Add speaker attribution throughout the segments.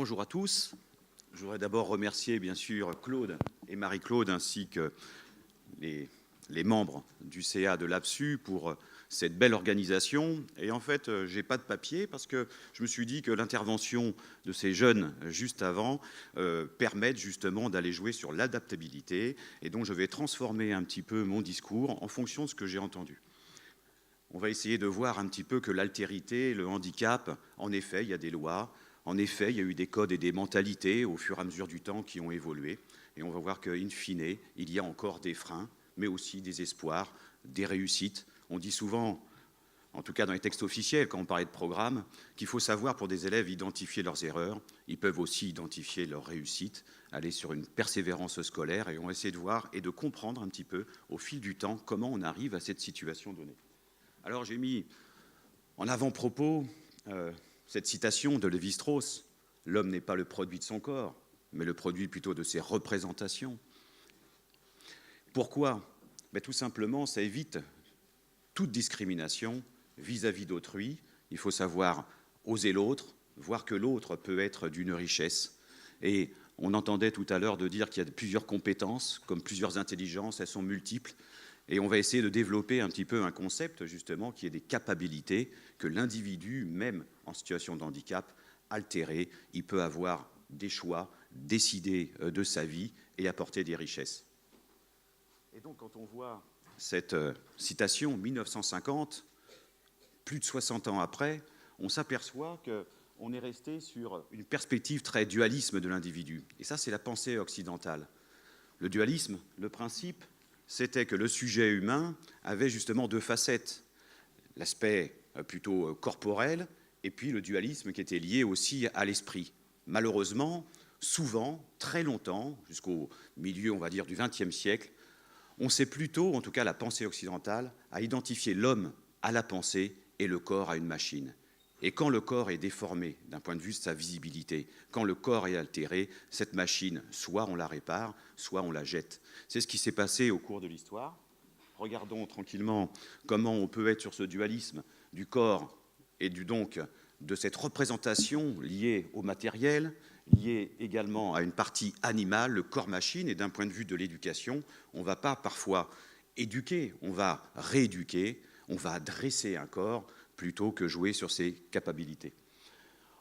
Speaker 1: Bonjour à tous. Je voudrais d'abord remercier bien sûr Claude et Marie-Claude ainsi que les membres du CA de l'ABSU pour cette belle organisation. Et en fait, je n'ai pas de papier parce que je me suis dit que l'intervention de ces jeunes juste avant permettent justement d'aller jouer sur l'adaptabilité. Et donc, je vais transformer un petit peu mon discours en fonction de ce que j'ai entendu. On va essayer de voir un petit peu que l'altérité, le handicap, en effet, il y a des lois. En effet, il y a eu des codes et des mentalités au fur et à mesure du temps qui ont évolué. Et on va voir qu'in fine, il y a encore des freins, mais aussi des espoirs, des réussites. On dit souvent, en tout cas dans les textes officiels, quand on parlait de programme, qu'il faut savoir pour des élèves identifier leurs erreurs. Ils peuvent aussi identifier leurs réussites, aller sur une persévérance scolaire. Et on va essayer de voir et de comprendre un petit peu au fil du temps comment on arrive à cette situation donnée. Alors j'ai mis en avant-propos cette citation de Lévi-Strauss, « L'homme n'est pas le produit de son corps, mais le produit plutôt de ses représentations ». Pourquoi ? Tout simplement, ça évite toute discrimination vis-à-vis d'autrui. Il faut savoir oser l'autre, voir que l'autre peut être d'une richesse. Et on entendait tout à l'heure de dire qu'il y a plusieurs compétences, comme plusieurs intelligences, elles sont multiples. Et on va essayer de développer un petit peu un concept, justement, qui est des capacités que l'individu, même en situation de handicap, altéré, il peut avoir des choix, décider de sa vie et apporter des richesses. Et donc, quand on voit cette citation, 1950, plus de 60 ans après, on s'aperçoit qu'on est resté sur une perspective très dualisme de l'individu. Et ça, c'est la pensée occidentale. Le dualisme, le principe, c'était que le sujet humain avait justement deux facettes, l'aspect plutôt corporel et puis le dualisme qui était lié aussi à l'esprit. Malheureusement, souvent, très longtemps, jusqu'au milieu, on va dire, du XXe siècle, on s'est plutôt, en tout cas la pensée occidentale, à identifier l'homme à la pensée et le corps à une machine. Et quand le corps est déformé d'un point de vue de sa visibilité, quand le corps est altéré, cette machine, soit on la répare, soit on la jette. C'est ce qui s'est passé au cours de l'histoire. Regardons tranquillement comment on peut être sur ce dualisme du corps et donc de cette représentation liée au matériel, liée également à une partie animale, le corps-machine. Et d'un point de vue de l'éducation, on ne va pas parfois éduquer, on va rééduquer, on va dresser un corps plutôt que jouer sur ses capacités.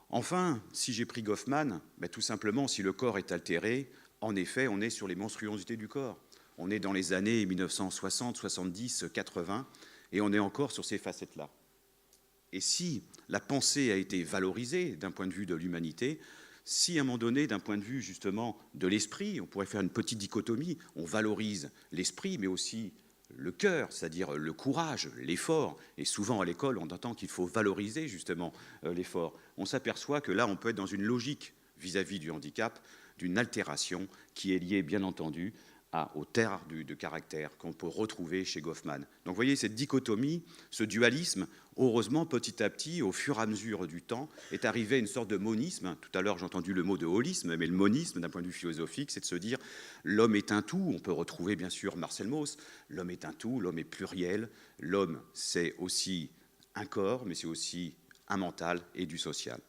Speaker 1: Enfin, si j'ai pris Goffman, tout simplement, si le corps est altéré, en effet, on est sur les monstruosités du corps. On est dans les années 1960, 70, 80, et on est encore sur ces facettes-là. Et si la pensée a été valorisée d'un point de vue de l'humanité, si à un moment donné, d'un point de vue justement de l'esprit, on pourrait faire une petite dichotomie, on valorise l'esprit, mais aussi le cœur, c'est-à-dire le courage, l'effort. Et souvent à l'école, on entend qu'il faut valoriser justement l'effort. On s'aperçoit que là, on peut être dans une logique vis-à-vis du handicap, d'une altération qui est liée, bien entendu, au terre de caractère qu'on peut retrouver chez Goffman. Donc vous voyez, cette dichotomie, ce dualisme, heureusement, petit à petit, au fur et à mesure du temps, est arrivé à une sorte de monisme. Tout à l'heure, j'ai entendu le mot de holisme, mais le monisme, d'un point de vue philosophique, c'est de se dire l'homme est un tout. On peut retrouver, bien sûr, Marcel Mauss. L'homme est un tout, l'homme est pluriel. L'homme, c'est aussi un corps, mais c'est aussi un mental et du social.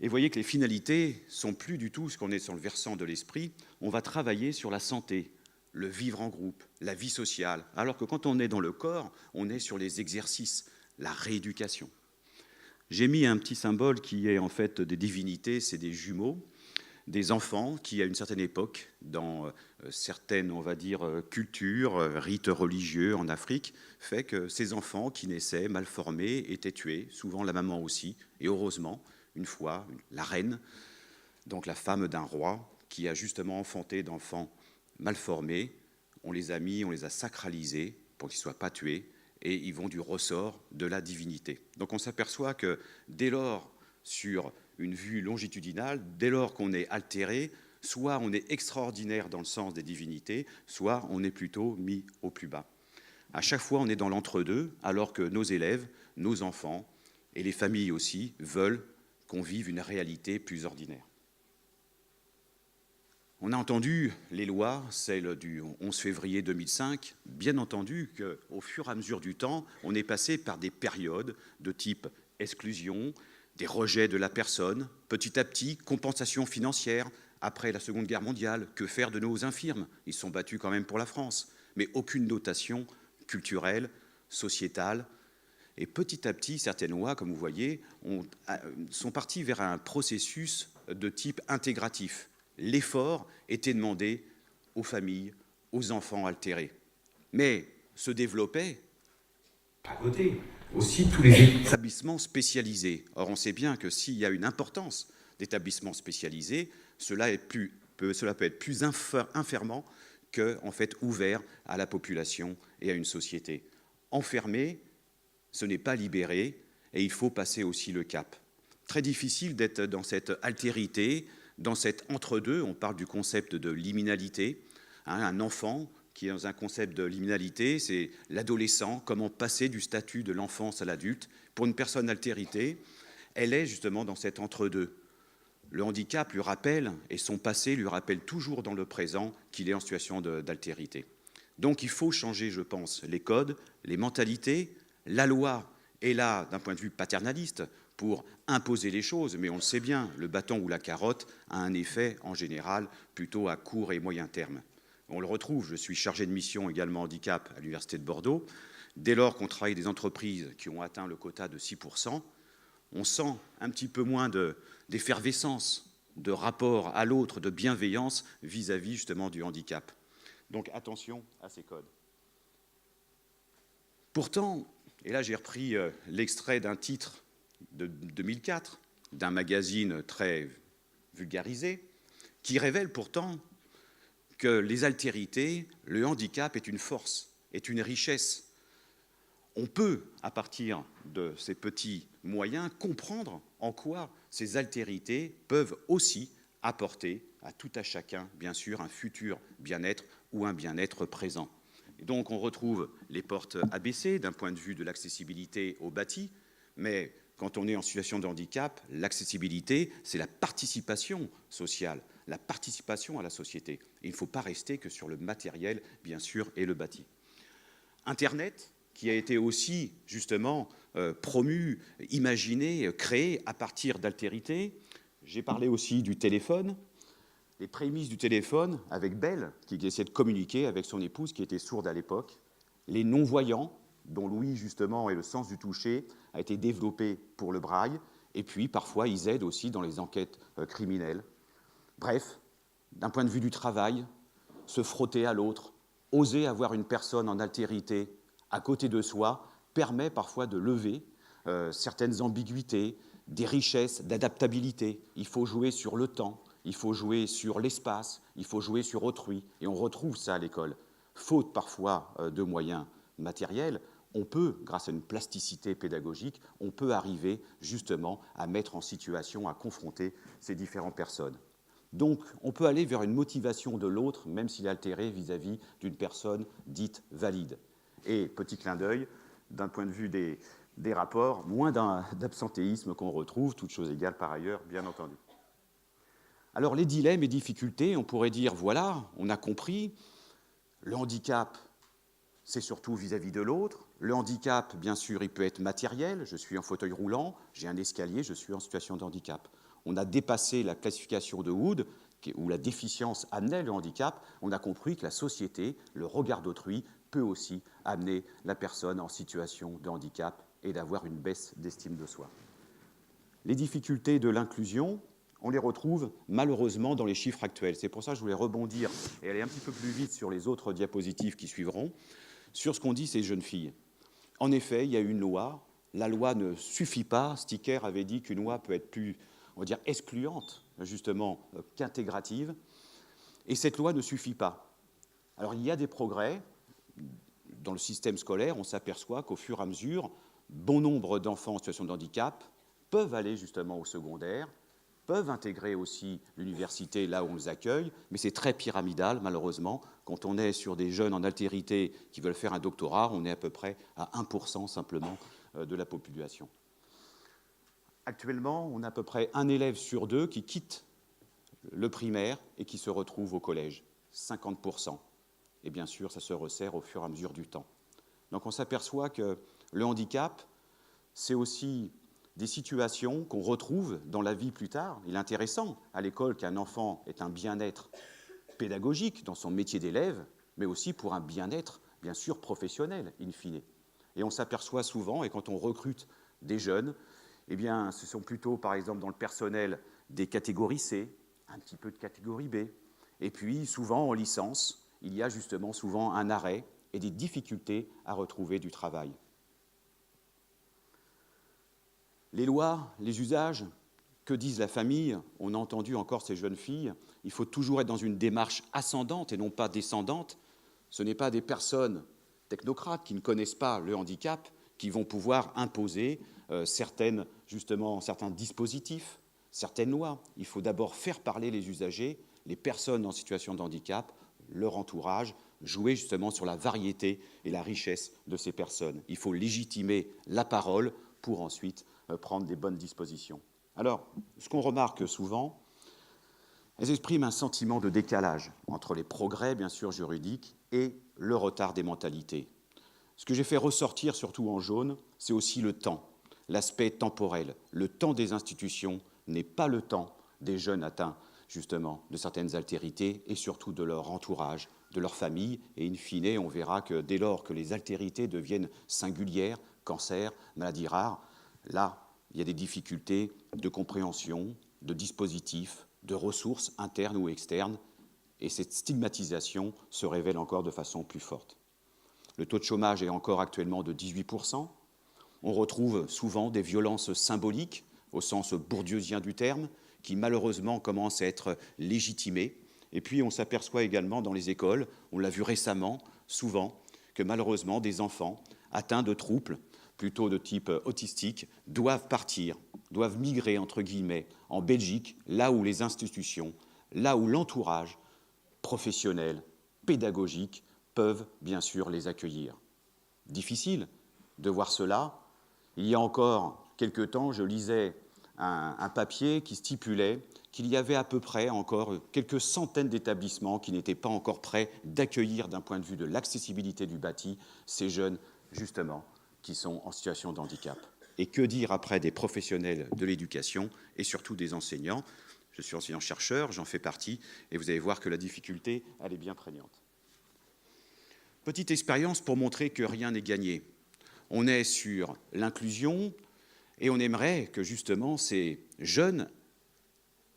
Speaker 1: Et vous voyez que les finalités sont plus du tout ce qu'on est sur le versant de l'esprit. On va travailler sur la santé, le vivre en groupe, la vie sociale. Alors que quand on est dans le corps, on est sur les exercices, la rééducation. J'ai mis un petit symbole qui est en fait des divinités, c'est des jumeaux, des enfants qui, à une certaine époque, dans certaines, on va dire, cultures, rites religieux en Afrique, fait que ces enfants qui naissaient mal formés étaient tués, souvent la maman aussi, et heureusement, une fois, la reine, donc la femme d'un roi, qui a justement enfanté d'enfants mal formés, on les a mis, on les a sacralisés pour qu'ils ne soient pas tués, et ils vont du ressort de la divinité. Donc on s'aperçoit que dès lors, sur une vue longitudinale, dès lors qu'on est altéré, soit on est extraordinaire dans le sens des divinités, soit on est plutôt mis au plus bas. À chaque fois, on est dans l'entre-deux, alors que nos élèves, nos enfants, et les familles aussi, veulent qu'on vive une réalité plus ordinaire. On a entendu les lois, celle du 11 février 2005, bien entendu qu'au fur et à mesure du temps, on est passé par des périodes de type exclusion, des rejets de la personne, petit à petit, compensation financière. Après la Seconde Guerre mondiale, que faire de nos infirmes? Ils sont battus quand même pour la France, mais aucune dotation culturelle, sociétale. Et petit à petit, certaines lois, comme vous voyez, sont parties vers un processus de type intégratif. L'effort était demandé aux familles, aux enfants altérés. Mais se développaient à côté aussi tous les établissements spécialisés. Or, on sait bien que s'il y a une importance d'établissements spécialisés, cela peut être plus infirmant que, en fait, ouvert à la population et à une société. Enfermé, ce n'est pas libéré, et il faut passer aussi le cap. Très difficile d'être dans cette altérité, dans cet entre-deux. On parle du concept de liminalité. Un enfant qui est dans un concept de liminalité, c'est l'adolescent, comment passer du statut de l'enfance à l'adulte. Pour une personne altérité, elle est justement dans cet entre-deux. Le handicap lui rappelle, et son passé lui rappelle toujours dans le présent, qu'il est en situation d'altérité. Donc il faut changer, je pense, les codes, les mentalités. La loi est là d'un point de vue paternaliste pour imposer les choses, mais on le sait bien, le bâton ou la carotte a un effet en général plutôt à court et moyen terme. On le retrouve, je suis chargé de mission également handicap à l'Université de Bordeaux. Dès lors qu'on travaille des entreprises qui ont atteint le quota de 6%, on sent un petit peu moins d'effervescence, de rapport à l'autre, de bienveillance vis-à-vis justement du handicap. Donc attention à ces codes. Pourtant, et là j'ai repris l'extrait d'un titre de 2004, d'un magazine très vulgarisé, qui révèle pourtant que les altérités, le handicap est une force, est une richesse. On peut, à partir de ces petits moyens, comprendre en quoi ces altérités peuvent aussi apporter à tout à chacun, bien sûr, un futur bien-être ou un bien-être présent. Et donc on retrouve les portes abaissées d'un point de vue de l'accessibilité au bâti, mais quand on est en situation de handicap, l'accessibilité, c'est la participation sociale, la participation à la société. Et il ne faut pas rester que sur le matériel, bien sûr, et le bâti. Internet, qui a été aussi, justement, promu, imaginé, créé à partir d'altérités. J'ai parlé aussi du téléphone, les prémices du téléphone avec Belle, qui essayait de communiquer avec son épouse, qui était sourde à l'époque, les non-voyants, dont l'ouïe, justement, et le sens du toucher a été développé pour le braille, et puis, parfois, ils aident aussi dans les enquêtes criminelles. Bref, d'un point de vue du travail, se frotter à l'autre, oser avoir une personne en altérité à côté de soi, permet parfois de lever certaines ambiguïtés, des richesses d'adaptabilité. Il faut jouer sur le temps, il faut jouer sur l'espace, il faut jouer sur autrui, et on retrouve ça à l'école. Faute parfois de moyens matériels, on peut, grâce à une plasticité pédagogique, on peut arriver justement à mettre en situation, à confronter ces différentes personnes. Donc, on peut aller vers une motivation de l'autre, même s'il est altéré vis-à-vis d'une personne dite valide. Et, petit clin d'œil, d'un point de vue des rapports, moins d'absentéisme qu'on retrouve, toutes choses égales par ailleurs, bien entendu. Alors, les dilemmes et difficultés, on pourrait dire, voilà, on a compris, le handicap, c'est surtout vis-à-vis de l'autre. Le handicap, bien sûr, il peut être matériel. Je suis en fauteuil roulant, j'ai un escalier, je suis en situation de handicap. On a dépassé la classification de Wood, où la déficience amenait le handicap. On a compris que la société, le regard d'autrui, peut aussi amener la personne en situation de handicap et d'avoir une baisse d'estime de soi. Les difficultés de l'inclusion, on les retrouve malheureusement dans les chiffres actuels. C'est pour ça que je voulais rebondir et aller un petit peu plus vite sur les autres diapositives qui suivront, sur ce qu'ont dit ces jeunes filles. En effet, il y a une loi. La loi ne suffit pas. Sticker avait dit qu'une loi peut être plus, on va dire, excluante, justement, qu'intégrative. Et cette loi ne suffit pas. Alors, il y a des progrès. Dans le système scolaire, on s'aperçoit qu'au fur et à mesure, bon nombre d'enfants en situation de handicap peuvent aller justement au secondaire, peuvent intégrer aussi l'université là où on les accueille, mais c'est très pyramidal, malheureusement. Quand on est sur des jeunes en altérité qui veulent faire un doctorat, on est à peu près à 1% simplement de la population. Actuellement, on a à peu près un élève sur deux qui quitte le primaire et qui se retrouve au collège, 50%. Et bien sûr, ça se resserre au fur et à mesure du temps. Donc on s'aperçoit que le handicap, c'est aussi des situations qu'on retrouve dans la vie plus tard. Il est intéressant à l'école qu'un enfant ait un bien-être pédagogique dans son métier d'élève, mais aussi pour un bien-être, bien sûr, professionnel, in fine. Et on s'aperçoit souvent, et quand on recrute des jeunes, eh bien, ce sont plutôt, par exemple, dans le personnel, des catégories C, un petit peu de catégorie B. Et puis, souvent, en licence, il y a justement souvent un arrêt et des difficultés à retrouver du travail. Les lois, les usages, que disent la famille? On a entendu encore ces jeunes filles, il faut toujours être dans une démarche ascendante et non pas descendante. Ce n'est pas des personnes technocrates qui ne connaissent pas le handicap qui vont pouvoir imposer certains dispositifs, certaines lois. Il faut d'abord faire parler les usagers, les personnes en situation de handicap, leur entourage, jouer justement sur la variété et la richesse de ces personnes. Il faut légitimer la parole pour ensuite prendre des bonnes dispositions. Alors, ce qu'on remarque souvent, elles expriment un sentiment de décalage entre les progrès, bien sûr, juridiques et le retard des mentalités. Ce que j'ai fait ressortir, surtout en jaune, c'est aussi le temps, l'aspect temporel. Le temps des institutions n'est pas le temps des jeunes atteints, justement, de certaines altérités et surtout de leur entourage, de leur famille. Et in fine, on verra que dès lors que les altérités deviennent singulières, cancer, maladies rares, là, il y a des difficultés de compréhension, de dispositifs, de ressources internes ou externes, et cette stigmatisation se révèle encore de façon plus forte. Le taux de chômage est encore actuellement de 18%. On retrouve souvent des violences symboliques, au sens bourdieusien du terme, qui malheureusement commencent à être légitimées. Et puis on s'aperçoit également dans les écoles, on l'a vu récemment, souvent, que malheureusement des enfants atteints de troubles, plutôt de type autistique, doivent partir, doivent migrer, entre guillemets, en Belgique, là où les institutions, là où l'entourage professionnel, pédagogique, peuvent bien sûr les accueillir. Difficile de voir cela. Il y a encore quelque temps, je lisais un papier qui stipulait qu'il y avait à peu près encore quelques centaines d'établissements qui n'étaient pas encore prêts d'accueillir d'un point de vue de l'accessibilité du bâti ces jeunes, justement, qui sont en situation de handicap. Et que dire après des professionnels de l'éducation et surtout des enseignants? Je suis enseignant-chercheur, j'en fais partie, et vous allez voir que la difficulté, elle est bien prégnante. Petite expérience pour montrer que rien n'est gagné. On est sur l'inclusion et on aimerait que justement ces jeunes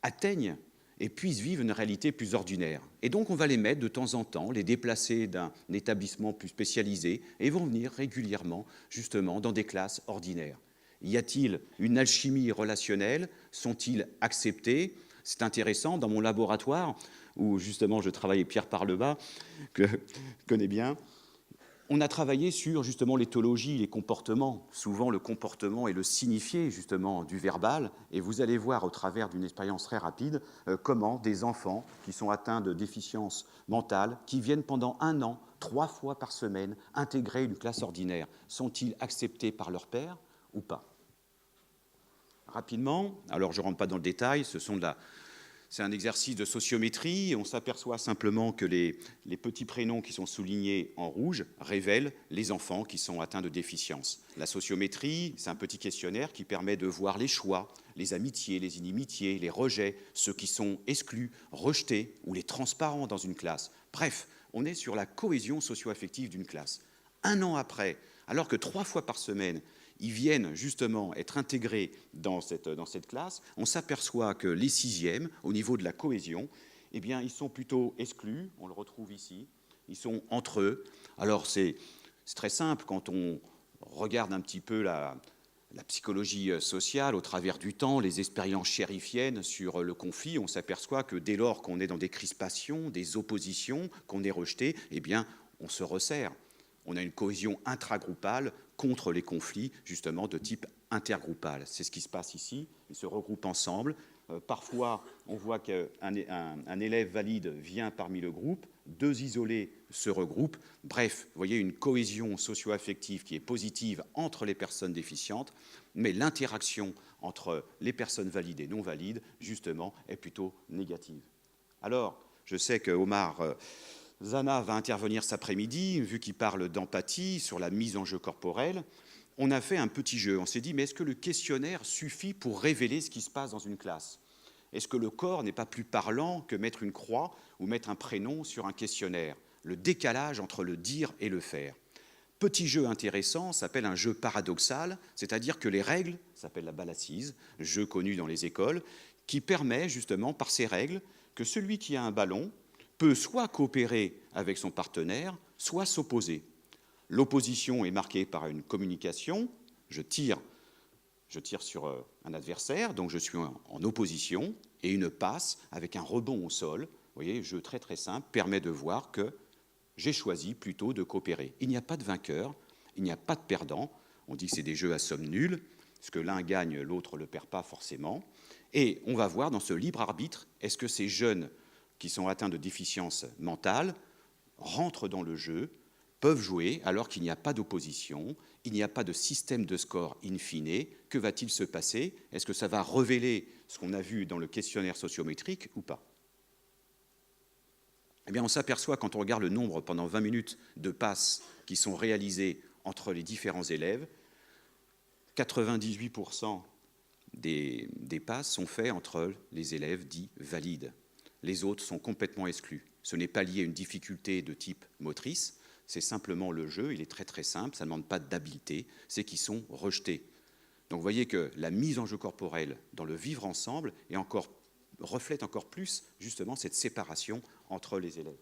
Speaker 1: atteignent et puissent vivre une réalité plus ordinaire. Et donc on va les mettre de temps en temps, les déplacer d'un établissement plus spécialisé et vont venir régulièrement justement dans des classes ordinaires. Y a-t-il une alchimie relationnelle? Sont-ils acceptés? C'est intéressant, dans mon laboratoire, où justement je travaille Pierre Parlebas, que je connais bien, on a travaillé sur justement l'éthologie, les comportements. Souvent, le comportement est le signifié justement du verbal. Et vous allez voir au travers d'une expérience très rapide comment des enfants qui sont atteints de déficience mentale, qui viennent pendant 1 an, 3 fois par semaine, intégrer une classe ordinaire, sont-ils acceptés par leur père ou pas? Rapidement, alors je ne rentre pas dans le détail, c'est un exercice de sociométrie. On s'aperçoit simplement que les petits prénoms qui sont soulignés en rouge révèlent les enfants qui sont atteints de déficience. La sociométrie, c'est un petit questionnaire qui permet de voir les choix, les amitiés, les inimitiés, les rejets, ceux qui sont exclus, rejetés ou les transparents dans une classe. Bref, on est sur la cohésion socio-affective d'une classe. 1 an après, alors que 3 fois par semaine, ils viennent justement être intégrés dans cette classe, on s'aperçoit que les 6e, au niveau de la cohésion, eh bien, ils sont plutôt exclus, on le retrouve ici, ils sont entre eux. Alors c'est très simple, quand on regarde un petit peu la psychologie sociale au travers du temps, les expériences chérifiennes sur le conflit, on s'aperçoit que dès lors qu'on est dans des crispations, des oppositions, qu'on est rejeté, eh bien, on se resserre. On a une cohésion intragroupale contre les conflits, justement, de type intergroupal. C'est ce qui se passe ici. Ils se regroupent ensemble. Parfois, on voit qu'un élève valide vient parmi le groupe, 2 isolés se regroupent. Bref, vous voyez une cohésion socio-affective qui est positive entre les personnes déficientes, mais l'interaction entre les personnes valides et non valides, justement, est plutôt négative. Alors, je sais que Omar Zana va intervenir cet après-midi, vu qu'il parle d'empathie, sur la mise en jeu corporelle. on a fait un petit jeu. On s'est dit, mais est-ce que le questionnaire suffit pour révéler ce qui se passe dans une classe? Est-ce que le corps n'est pas plus parlant que mettre une croix ou mettre un prénom sur un questionnaire? Le décalage entre le dire et le faire. Petit jeu intéressant s'appelle un jeu paradoxal, c'est-à-dire que les règles, ça s'appelle la balle assise, jeu connu dans les écoles, qui permet justement par ces règles que celui qui a un ballon peut soit coopérer avec son partenaire, soit s'opposer. L'opposition est marquée par une communication, je tire sur un adversaire, donc je suis en opposition, et une passe avec un rebond au sol, vous voyez, jeu très très simple, permet de voir que j'ai choisi plutôt de coopérer. Il n'y a pas de vainqueur, il n'y a pas de perdant, on dit que c'est des jeux à somme nulle, parce que l'un gagne, l'autre ne le perd pas forcément, et on va voir dans ce libre arbitre, est-ce que ces jeunes qui sont atteints de déficience mentale rentrent dans le jeu, peuvent jouer alors qu'il n'y a pas d'opposition, il n'y a pas de système de score in fine. Que va-t-il se passer? Est-ce que ça va révéler ce qu'on a vu dans le questionnaire sociométrique ou pas? Eh bien, on s'aperçoit quand on regarde le nombre pendant 20 minutes de passes qui sont réalisées entre les différents élèves, 98% des passes sont faites entre les élèves dits valides. Les autres sont complètement exclus. Ce n'est pas lié à une difficulté de type motrice, c'est simplement le jeu, il est très très simple, ça ne demande pas d'habileté, c'est qu'ils sont rejetés. Donc vous voyez que la mise en jeu corporelle dans le vivre ensemble reflète encore plus justement cette séparation entre les élèves.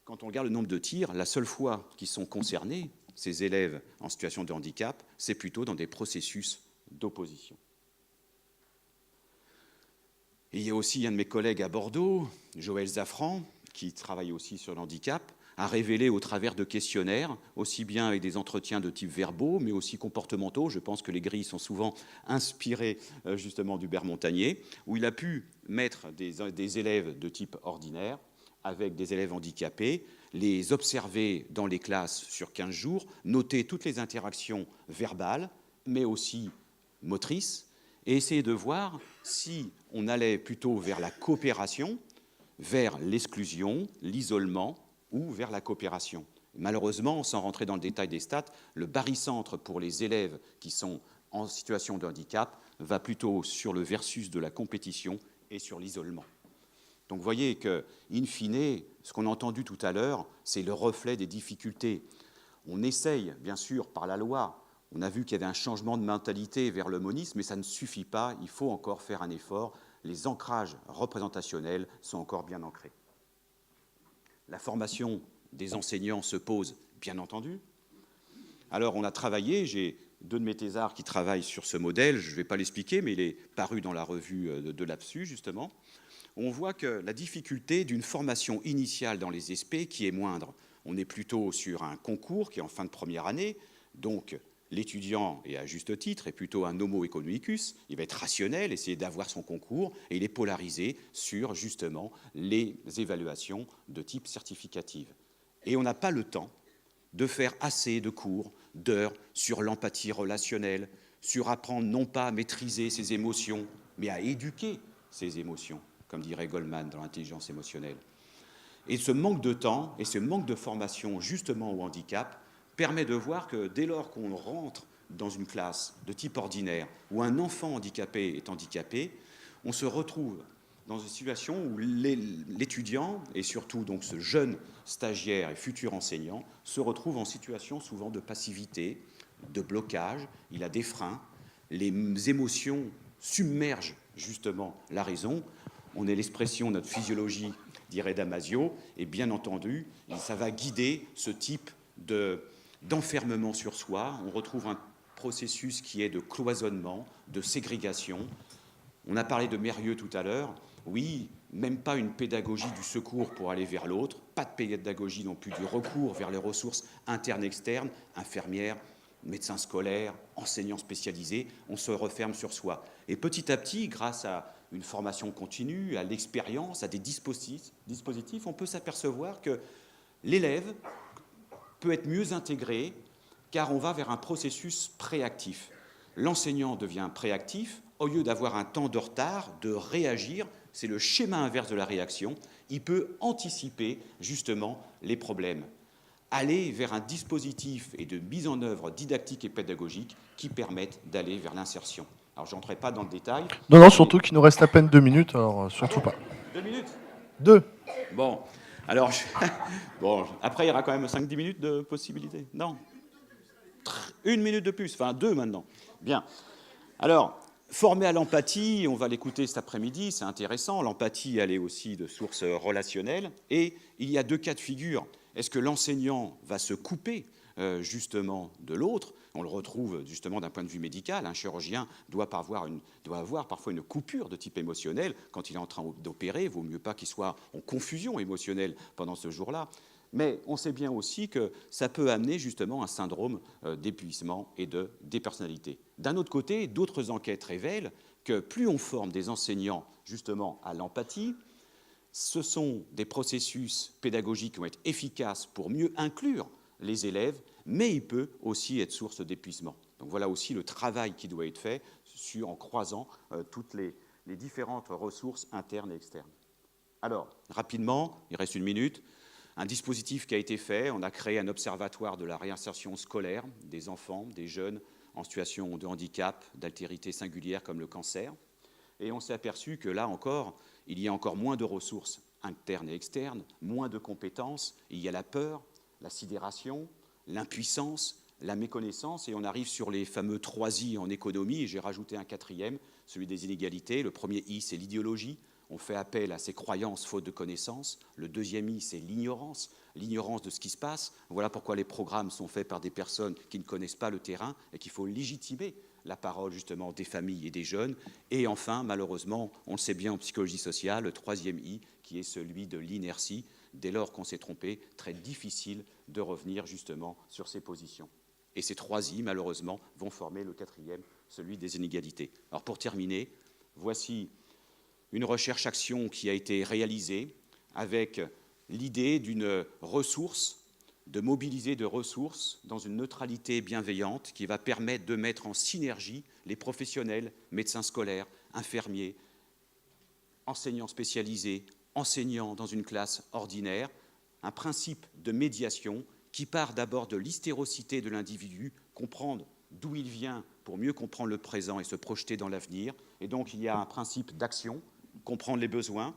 Speaker 1: Quand on regarde le nombre de tirs, la seule fois qu'ils sont concernés, ces élèves en situation de handicap, c'est plutôt dans des processus d'opposition. Et il y a aussi un de mes collègues à Bordeaux, Joël Zafran, qui travaille aussi sur le handicap, a révélé au travers de questionnaires, aussi bien avec des entretiens de type verbaux, mais aussi comportementaux. Je pense que les grilles sont souvent inspirées justement d'Hubert Montagnier, où il a pu mettre des élèves de type ordinaire avec des élèves handicapés, les observer dans les classes sur 15 jours, noter toutes les interactions verbales, mais aussi motrices, et essayer de voir si on allait plutôt vers la coopération, vers l'exclusion, l'isolement, ou vers la coopération. Malheureusement, sans rentrer dans le détail des stats, le barycentre pour les élèves qui sont en situation de handicap va plutôt sur le versus de la compétition et sur l'isolement. Donc vous voyez que, in fine, ce qu'on a entendu tout à l'heure, c'est le reflet des difficultés. On essaye, bien sûr, par la loi, on a vu qu'il y avait un changement de mentalité vers le monisme, mais ça ne suffit pas, il faut encore faire un effort. Les ancrages représentationnels sont encore bien ancrés. La formation des enseignants se pose, bien entendu. Alors, on a travaillé, j'ai 2 de mes thésards qui travaillent sur ce modèle, je ne vais pas l'expliquer, mais il est paru dans la revue de l'APSU, justement. On voit que la difficulté d'une formation initiale dans les SP qui est moindre. On est plutôt sur un concours qui est en fin de première année, donc l'étudiant, et à juste titre, est plutôt un homo economicus, il va être rationnel, essayer d'avoir son concours, et il est polarisé sur, justement, les évaluations de type certificative. Et on n'a pas le temps de faire assez de cours, d'heures sur l'empathie relationnelle, sur apprendre non pas à maîtriser ses émotions, mais à éduquer ses émotions, comme dirait Goleman dans l'intelligence émotionnelle. Et ce manque de temps et ce manque de formation, justement, au handicap, permet de voir que dès lors qu'on rentre dans une classe de type ordinaire où un enfant handicapé est handicapé, on se retrouve dans une situation où l'étudiant, et surtout donc ce jeune stagiaire et futur enseignant, se retrouve en situation souvent de passivité, de blocage, il a des freins, les émotions submergent justement la raison. On est l'expression de notre physiologie, dirait Damasio, et bien entendu, ça va guider ce type d'enfermement sur soi. On retrouve un processus qui est de cloisonnement, de ségrégation. On a parlé de Mérieux tout à l'heure. Oui, même pas une pédagogie du secours pour aller vers l'autre, pas de pédagogie non plus du recours vers les ressources internes-externes, infirmières, médecins scolaires, enseignants spécialisés, on se referme sur soi. Et petit à petit, grâce à une formation continue, à l'expérience, à des dispositifs, on peut s'apercevoir que l'élève peut être mieux intégré car on va vers un processus préactif. L'enseignant devient préactif, au lieu d'avoir un temps de retard, de réagir, c'est le schéma inverse de la réaction, il peut anticiper justement les problèmes. aller vers un dispositif et de mise en œuvre didactique et pédagogique qui permettent d'aller vers l'insertion. Alors, je n'entrerai pas dans le détail.
Speaker 2: Non, non, surtout qu'il nous reste à peine 2 minutes, alors surtout pas.
Speaker 1: 2 minutes
Speaker 2: 2.
Speaker 1: Bon, alors, bon, après, il y aura quand même 5-10 minutes de possibilité. Non. 1 minute de plus, enfin 2 maintenant. Bien. Alors, former à l'empathie, on va l'écouter cet après-midi, c'est intéressant. L'empathie, elle est aussi de source relationnelle. Et il y a 2 cas de figure. Est-ce que l'enseignant va se couper justement de l'autre? On le retrouve justement d'un point de vue médical. Un chirurgien doit avoir parfois une coupure de type émotionnel. Quand il est en train d'opérer, il vaut mieux pas qu'il soit en confusion émotionnelle pendant ce jour-là. Mais on sait bien aussi que ça peut amener justement un syndrome d'épuisement et de dépersonnalité. D'un autre côté, d'autres enquêtes révèlent que plus on forme des enseignants justement à l'empathie, ce sont des processus pédagogiques qui vont être efficaces pour mieux inclure les élèves, mais il peut aussi être source d'épuisement. Donc voilà aussi le travail qui doit être fait en croisant toutes les différentes ressources internes et externes. Alors, rapidement, il reste 1 minute. Un dispositif qui a été fait, on a créé un observatoire de la réinsertion scolaire des enfants, des jeunes en situation de handicap, d'altérité singulière comme le cancer. Et on s'est aperçu que là encore, il y a encore moins de ressources internes et externes, moins de compétences. Il y a la peur, la sidération, l'impuissance, la méconnaissance, et on arrive sur les fameux 3 I en économie, et j'ai rajouté un 4e, celui des inégalités. Le premier I, c'est l'idéologie. On fait appel à ces croyances faute de connaissances. Le 2e I, c'est l'ignorance de ce qui se passe. Voilà pourquoi les programmes sont faits par des personnes qui ne connaissent pas le terrain et qu'il faut légitimer la parole justement des familles et des jeunes. Et enfin, malheureusement, on le sait bien en psychologie sociale, le 3e I, qui est celui de l'inertie. Dès lors qu'on s'est trompé, très difficile de revenir justement sur ses positions. Et ces 3 I, malheureusement, vont former le 4e, celui des inégalités. Alors pour terminer, voici une recherche-action qui a été réalisée avec l'idée d'une ressource, de mobiliser de ressources dans une neutralité bienveillante qui va permettre de mettre en synergie les professionnels, médecins scolaires, infirmiers, enseignants spécialisés, enseignants dans une classe ordinaire, un principe de médiation qui part d'abord de l'hystérocité de l'individu, comprendre d'où il vient pour mieux comprendre le présent et se projeter dans l'avenir. Et donc il y a un principe d'action, comprendre les besoins,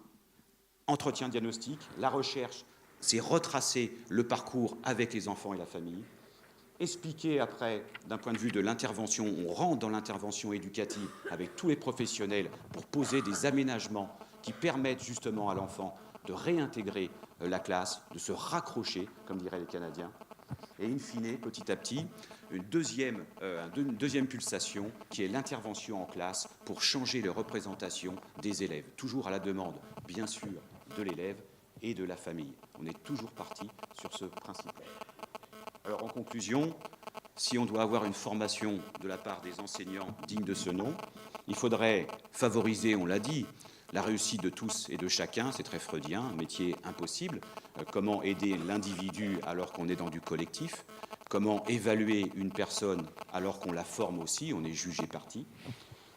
Speaker 1: entretien diagnostic, la recherche, c'est retracer le parcours avec les enfants et la famille, expliquer après, d'un point de vue de l'intervention, on rentre dans l'intervention éducative avec tous les professionnels pour poser des aménagements qui permettent justement à l'enfant de réintégrer la classe, de se raccrocher, comme diraient les Canadiens, et in fine, petit à petit, une deuxième pulsation qui est l'intervention en classe pour changer les représentations des élèves, toujours à la demande, bien sûr, de l'élève et de la famille. On est toujours parti sur ce principe. Alors en conclusion, si on doit avoir une formation de la part des enseignants digne de ce nom, il faudrait favoriser, on l'a dit, la réussite de tous et de chacun, c'est très freudien, un métier impossible. Comment aider l'individu alors qu'on est dans du collectif? Comment évaluer une personne alors qu'on la forme aussi, on est jugé parti?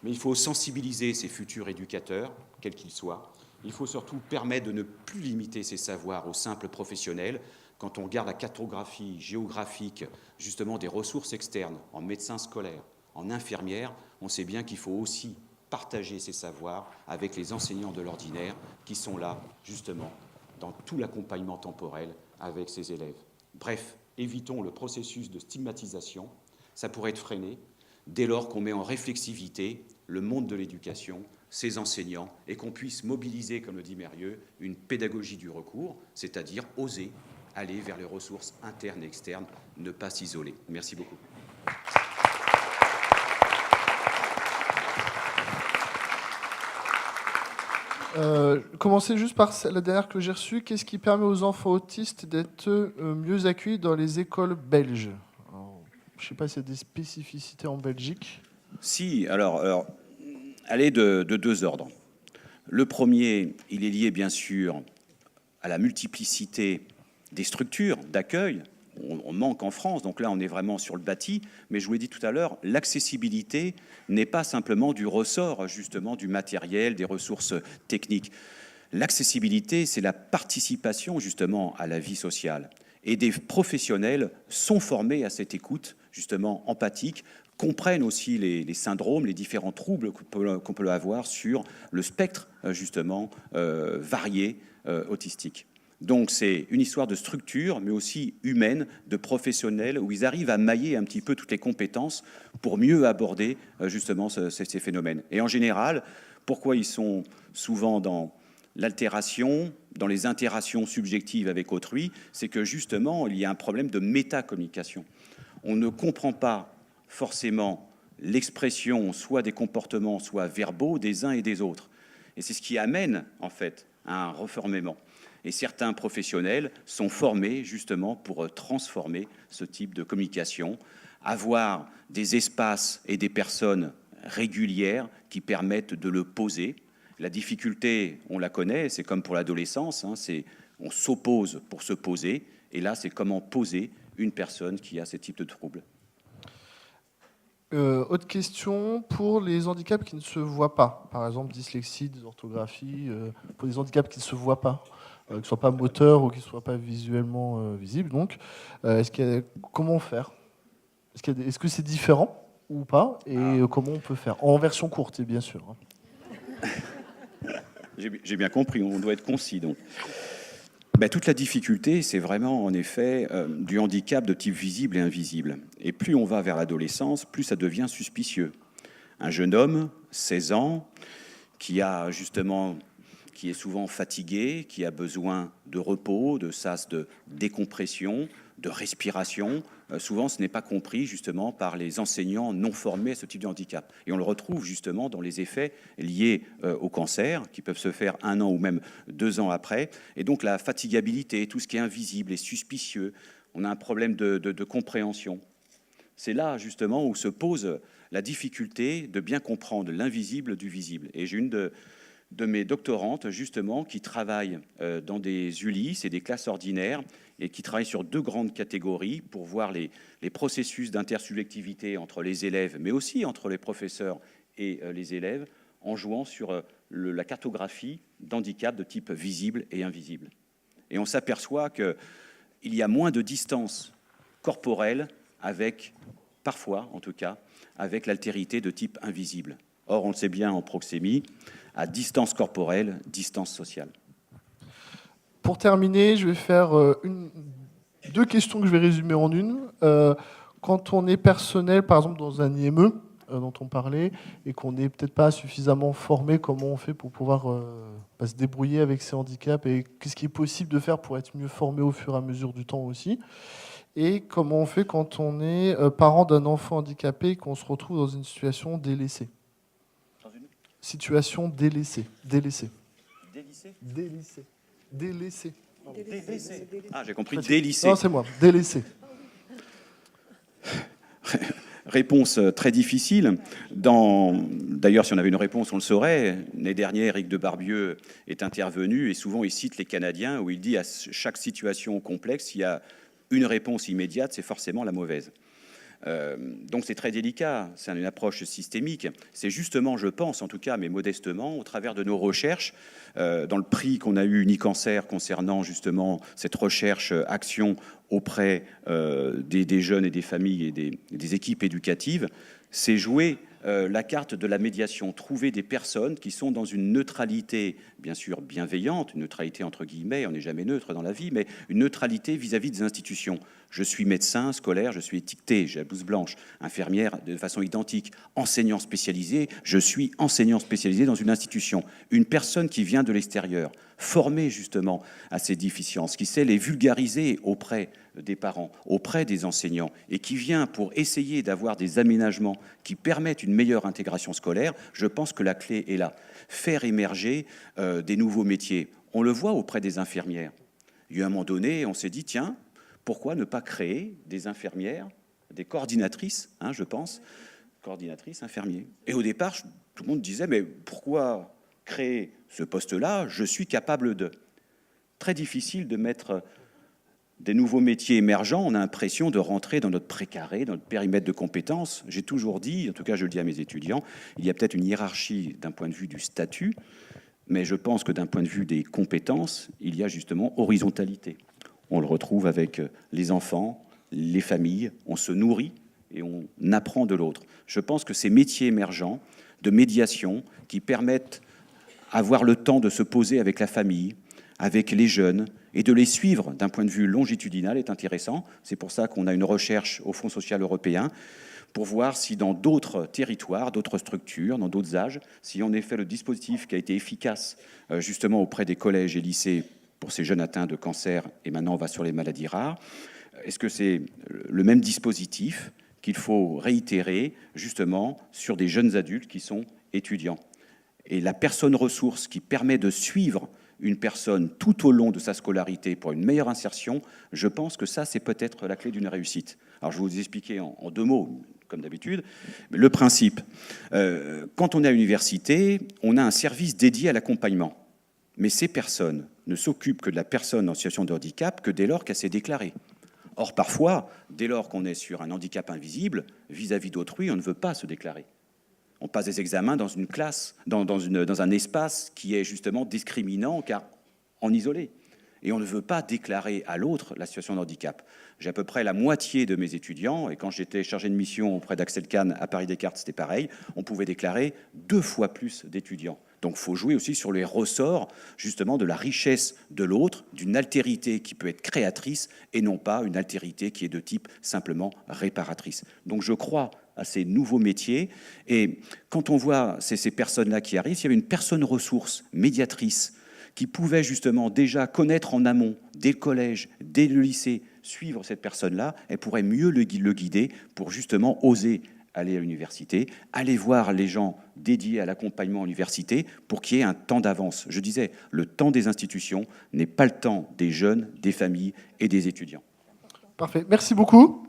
Speaker 1: Mais il faut sensibiliser ces futurs éducateurs, quels qu'ils soient. Il faut surtout permettre de ne plus limiter ces savoirs aux simples professionnels. Quand on regarde la cartographie géographique, justement des ressources externes, en médecins scolaires, en infirmières, on sait bien qu'il faut aussi partager ces savoirs avec les enseignants de l'ordinaire qui sont là, justement, dans tout l'accompagnement temporel avec ces élèves. Bref, évitons le processus de stigmatisation. Ça pourrait être freiné dès lors qu'on met en réflexivité le monde de l'éducation, ses enseignants, et qu'on puisse mobiliser, comme le dit Mérieux, une pédagogie du recours, c'est-à-dire oser aller vers les ressources internes et externes, ne pas s'isoler. Merci beaucoup.
Speaker 2: Commencer juste par la dernière que j'ai reçue. Qu'est-ce qui permet aux enfants autistes d'être mieux accueillis dans les écoles belges? Alors, je ne sais pas s'il y a des spécificités en Belgique.
Speaker 1: Si, alors elle est de 2 ordres. Le premier, il est lié bien sûr à la multiplicité des structures d'accueil. On manque en France, donc là on est vraiment sur le bâti, mais je vous l'ai dit tout à l'heure, l'accessibilité n'est pas simplement du ressort justement du matériel, des ressources techniques. L'accessibilité, c'est la participation justement à la vie sociale. Et des professionnels sont formés à cette écoute, justement empathique, comprennent aussi les syndromes, les différents troubles qu'on peut avoir sur le spectre, justement, varié autistique. Donc c'est une histoire de structure, mais aussi humaine, de professionnels, où ils arrivent à mailler un petit peu toutes les compétences pour mieux aborder justement ces phénomènes. Et en général, pourquoi ils sont souvent dans l'altération, dans les interactions subjectives avec autrui, c'est que justement, il y a un problème de métacommunication. On ne comprend pas forcément l'expression, soit des comportements, soit verbaux, des uns et des autres. Et c'est ce qui amène, en fait, à un reformement. Et certains professionnels sont formés justement pour transformer ce type de communication, avoir des espaces et des personnes régulières qui permettent de le poser. La difficulté, on la connaît, c'est comme pour l'adolescence, hein, on s'oppose pour se poser, et là, c'est comment poser une personne qui a ce type de trouble.
Speaker 2: Autre question pour les handicaps qui ne se voient pas, par exemple dyslexie, dysorthographie, pour les handicaps qui ne se voient pas, qui ne soient pas moteurs ou qui ne soient pas visuellement visibles. Donc, comment faire? Est-ce que c'est différent ou pas? Et comment on peut faire? En version courte, bien sûr.
Speaker 1: J'ai bien compris, on doit être concis. Donc. Toute la difficulté, c'est vraiment en effet du handicap de type visible et invisible. Et plus on va vers l'adolescence, plus ça devient suspicieux. Un jeune homme, 16 ans, qui est souvent fatigué, qui a besoin de repos, de sas de décompression, de respiration. Souvent, ce n'est pas compris justement par les enseignants non formés à ce type de handicap. Et on le retrouve justement dans les effets liés au cancer, qui peuvent se faire 1 an ou même 2 ans après. Et donc la fatigabilité, tout ce qui est invisible et suspicieux, on a un problème de compréhension. C'est là justement où se pose la difficulté de bien comprendre l'invisible du visible. Et j'ai une de mes doctorantes, justement, qui travaille dans des ULIS et des classes ordinaires et qui travaille sur 2 grandes catégories pour voir les processus d'intersubjectivité entre les élèves, mais aussi entre les professeurs et les élèves, en jouant sur la cartographie d'handicap de type visible et invisible. Et on s'aperçoit qu'il y a moins de distance corporelle avec, parfois en tout cas, avec l'altérité de type invisible. Or, on le sait bien en proxémie, à distance corporelle, distance sociale.
Speaker 2: Pour terminer, je vais faire 2 questions que je vais résumer en une. Quand on est personnel, par exemple dans un IME, dont on parlait, et qu'on n'est peut-être pas suffisamment formé, comment on fait pour pouvoir se débrouiller avec ces handicaps, et qu'est-ce qui est possible de faire pour être mieux formé au fur et à mesure du temps aussi, et comment on fait quand on est parent d'un enfant handicapé et qu'on se retrouve dans une situation délaissée. Situation délaissée. Délaissée.
Speaker 1: Délaissée.
Speaker 2: Délaissée. Délaissée.
Speaker 1: Délaissée. Ah, j'ai compris, délaissée.
Speaker 2: Non, c'est moi, délaissée.
Speaker 1: Réponse très difficile. D'ailleurs, si on avait une réponse, on le saurait. L'année dernière, Éric Debarbieu est intervenu et souvent il cite les Canadiens où il dit à chaque situation complexe, il y a une réponse immédiate, c'est forcément la mauvaise. Donc c'est très délicat, c'est une approche systémique. C'est justement, je pense en tout cas, mais modestement, au travers de nos recherches, dans le prix qu'on a eu Unicancer concernant justement cette recherche action auprès des jeunes et des familles et des équipes éducatives, c'est jouer la carte de la médiation, trouver des personnes qui sont dans une neutralité, bien sûr bienveillante, une neutralité entre guillemets, on n'est jamais neutre dans la vie, mais une neutralité vis-à-vis des institutions. Je suis médecin scolaire, je suis étiqueté, j'ai la blouse blanche, infirmière de façon identique, enseignant spécialisé, je suis enseignant spécialisé dans une institution. Une personne qui vient de l'extérieur, formée justement à ces déficiences, qui sait les vulgariser auprès des parents, auprès des enseignants, et qui vient pour essayer d'avoir des aménagements qui permettent une meilleure intégration scolaire, je pense que la clé est là. Faire émerger des nouveaux métiers. On le voit auprès des infirmières. Il y a un moment donné, on s'est dit, tiens, pourquoi ne pas créer des infirmières, des coordinatrices, je pense, coordinatrices, infirmiers. Et au départ, tout le monde disait, mais pourquoi créer ce poste-là? Je suis capable de. Très difficile de mettre des nouveaux métiers émergents. On a l'impression de rentrer dans notre précaré, dans notre périmètre de compétences. J'ai toujours dit, en tout cas je le dis à mes étudiants, il y a peut-être une hiérarchie d'un point de vue du statut, mais je pense que d'un point de vue des compétences, il y a justement horizontalité. on le retrouve avec les enfants, les familles, on se nourrit et on apprend de l'autre. Je pense que ces métiers émergents de médiation qui permettent d'avoir le temps de se poser avec la famille, avec les jeunes, et de les suivre d'un point de vue longitudinal est intéressant. C'est pour ça qu'on a une recherche au Fonds social européen, pour voir si dans d'autres territoires, d'autres structures, dans d'autres âges, si en effet le dispositif qui a été efficace justement auprès des collèges et lycées pour ces jeunes atteints de cancer, et maintenant on va sur les maladies rares, est-ce que c'est le même dispositif qu'il faut réitérer justement sur des jeunes adultes qui sont étudiants? Et la personne ressource qui permet de suivre une personne tout au long de sa scolarité pour une meilleure insertion, je pense que ça, c'est peut-être la clé d'une réussite. Alors, je vais vous expliquer en 2 mots, comme d'habitude, mais le principe. Quand on est à l'université, on a un service dédié à l'accompagnement. Mais ces personnes ne s'occupent que de la personne en situation de handicap que dès lors qu'elle s'est déclarée. Or, parfois, dès lors qu'on est sur un handicap invisible, vis-à-vis d'autrui, on ne veut pas se déclarer. On passe des examens dans une classe, dans un espace qui est justement discriminant car en isolé. Et on ne veut pas déclarer à l'autre la situation de handicap. J'ai à peu près la moitié de mes étudiants, et quand j'étais chargé de mission auprès d'Axel Kahn à Paris-Descartes, c'était pareil, on pouvait déclarer 2 fois plus d'étudiants. Donc il faut jouer aussi sur les ressorts justement de la richesse de l'autre, d'une altérité qui peut être créatrice et non pas une altérité qui est de type simplement réparatrice. Donc je crois à ces nouveaux métiers. Et quand on voit ces personnes-là qui arrivent, s'il y avait une personne ressource, médiatrice, qui pouvait justement déjà connaître en amont, dès le collège, dès le lycée, suivre cette personne-là, elle pourrait mieux le guider pour justement oser aller à l'université, aller voir les gens dédiés à l'accompagnement à l'université pour qu'il y ait un temps d'avance. Je disais, le temps des institutions n'est pas le temps des jeunes, des familles et des étudiants.
Speaker 2: Parfait. Merci beaucoup.